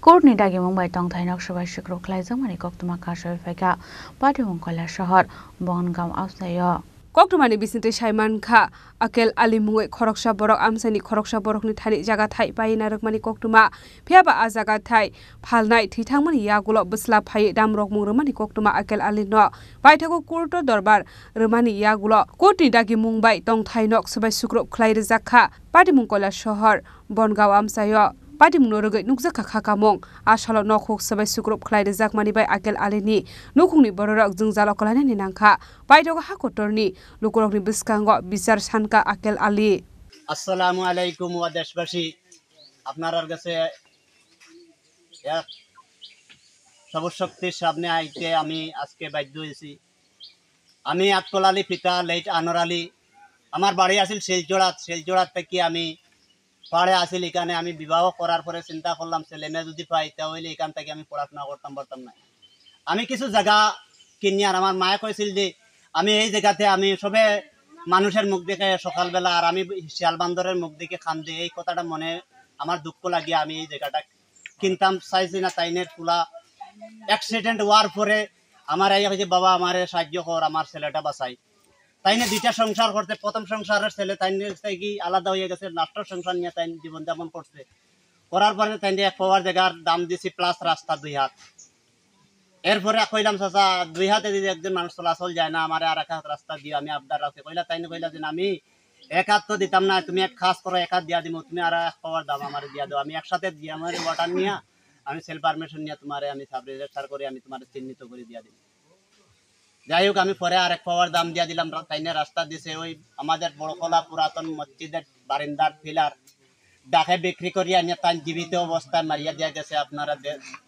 Courtney dagi Mumbai tong thainok sabai sikrok khlaijak mani koktuma kasoi faika Patimung Koila shahar Bongaum Ausayo Koktumani bisinte Saiman Kha Akel Ali Mungwe Khoroksa Borok Amsani Khoroksa Borokni thani jaga thai paina rokmani koktuma phiaba a jaga thai phalnai thithangmani yagulo busla phai damrok mungrmani koktuma Akel Ali no baithako kurto dorbar rmani yagulo Courtney dagi Mumbai tong thainok sabai sikrok khlai rejakha Patimung Koila shahar Bongaum Amsayo Patimung norogoi nukjaka khakamong asalo nokhok sabai sikrop khlai rejak mani bai Akel Ali ni nukhungni bororok jungjalo kolani ni nangkha baithako hakotorni lukurokni biskango বিচার সানকা Akel Ali আসসালামু আলাইকুম ওয়া দেশবাসী আপনার কাছে এক সবশক্তির সামনে আইতে আমি আজকে বাধ্য হয়েছি আমি আতকল আলী পিতা লেট আনোয়ার আলী আমার বাড়ি আছিল শিলচড়া থেকে আমি পাড়ে আছিল এখানে আমি বিবাহ করার পরে চিন্তা করলাম ছেলে মেয়ে যদি পাই তাহলে এখান থেকে আমি পড়াশোনা করতাম না আমি কিছু জায়গা কিনি আর আমার মায়ে কইছিল যে আমি এই জায়গাতে আমি সবে মানুষের মুখ দেখে সকালবেলা আর আমি শিয়াল বান্দরের মুখ দেখে খান্দে এই কথাটা মনে আমার দুঃখ লাগিয়ে আমি এই জায়গাটা কিনতাম চাইছি না তাইনের ফুলা অ্যাক্সিডেন্ট হওয়ার পরে আমার এই যে বাবা আমারে সাহায্য কর আমার ছেলেটা বাঁচাই তাইনে দুইটা সংসার করতে প্রথম সংসারের ছেলে তাইনে কি আলাদা হয়ে গেছে লাস্টের সংসার নিয়ে তাই জীবনযাপন করছে করার পরে তাইনে এক পাওয়ার জায়গার দাম দিছি প্লাস রাস্তা 2 হাত এরপরে কইলাম চাচা 2 হাতে যদি একজন মানুষ চলাচল যায় না আমার আর এক হাত রাস্তা দিয়ে আমি আবদার রাখতে কইলা তাইনে কইলা যে আমি এক হাত তো দিতাম না তুমি এক খাস করো এক হাত দিয়া দিমু তুমি আর এক পাওয়ার দাম আমার দিয়া দাও আমি একসাথে দিয়ে আমার ওয়াটার নিয়ে আমি সেল পারমিশন নিয়ে তোমারে আমি সাব রেজিস্টার করে আমি তোমারে চিহ্নিত করে দিয়া দিই যাই হোক আমি পরে আরেক পাওয়ার দাম দিয়া দিলাম তাইনে রাস্তা দিছে ওই আমাদের বড়খোলা পুরাতন মসজিদের বারিন্দার পিলার ডাকে বিক্রি করিয়া নিয়ে তাই জীবিত অবস্থায় মারিয়া দিয়া গেছে আপনারা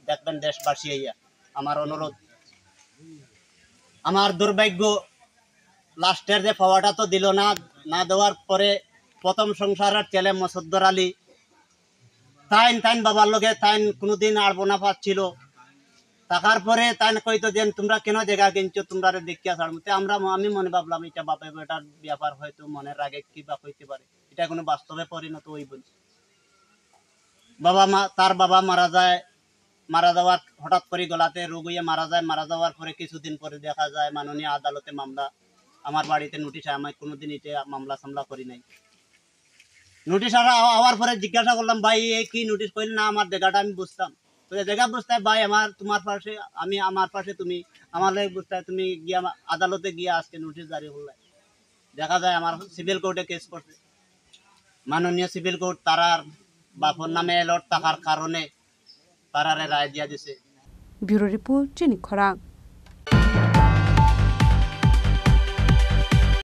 দেখবেন দেশবাসী হইয়া আমার অনুরোধ আমার দুর্ভাগ্য লাস্টের যে পাওয়াটা তো দিল না দেওয়ার পরে প্রথম সংসারের ছেলে মসদ্দর আলী তাইন বাবার লগে তাইন কোনোদিন আর বোনা পাচ্ছিল থাকার পরে তাই কইতো যে তোমরা কেন জায়গা কিনছো তোমরা দেখিয়া ছাড়মতে আমি মনে ভাবলাম এটা বাপে বেটার ব্যাপার হয়তো মনের আগে কি বা হইতে পারে এটা কোনো বাস্তবে পরিণত হইব তার বাবা মারা যাওয়ার হঠাৎ করে গলাতে রোগ হয়ে মারা যাওয়ার পরে কিছুদিন পরে দেখা যায় মাননীয় আদালতে মামলা আমার বাড়িতে নোটিশ আমি কোনোদিন এটা মামলা সামলা করি নাই নোটিশ আওয়ার পরে জিজ্ঞাসা করলাম ভাই এই কি নোটিশ কইল না আমার জায়গাটা আমি বুঝতাম জায়গা বুঝতে ভাই তোমার পাশে আমি আমার পাশে তুমি আমার বুঝতে তুমি গিয়া আদালতে গিয়া আজকে নোটিশ জারি করলে দেখা যায় আমার সিভিল কোর্টে কেস করছে মাননীয় সিভিল কোর্ট তারার বাপর নামে এলট থাকার কারণে তারারে রায় দিয়া দিছে ব্যুরো রিপোর্ট চিনি খরাং।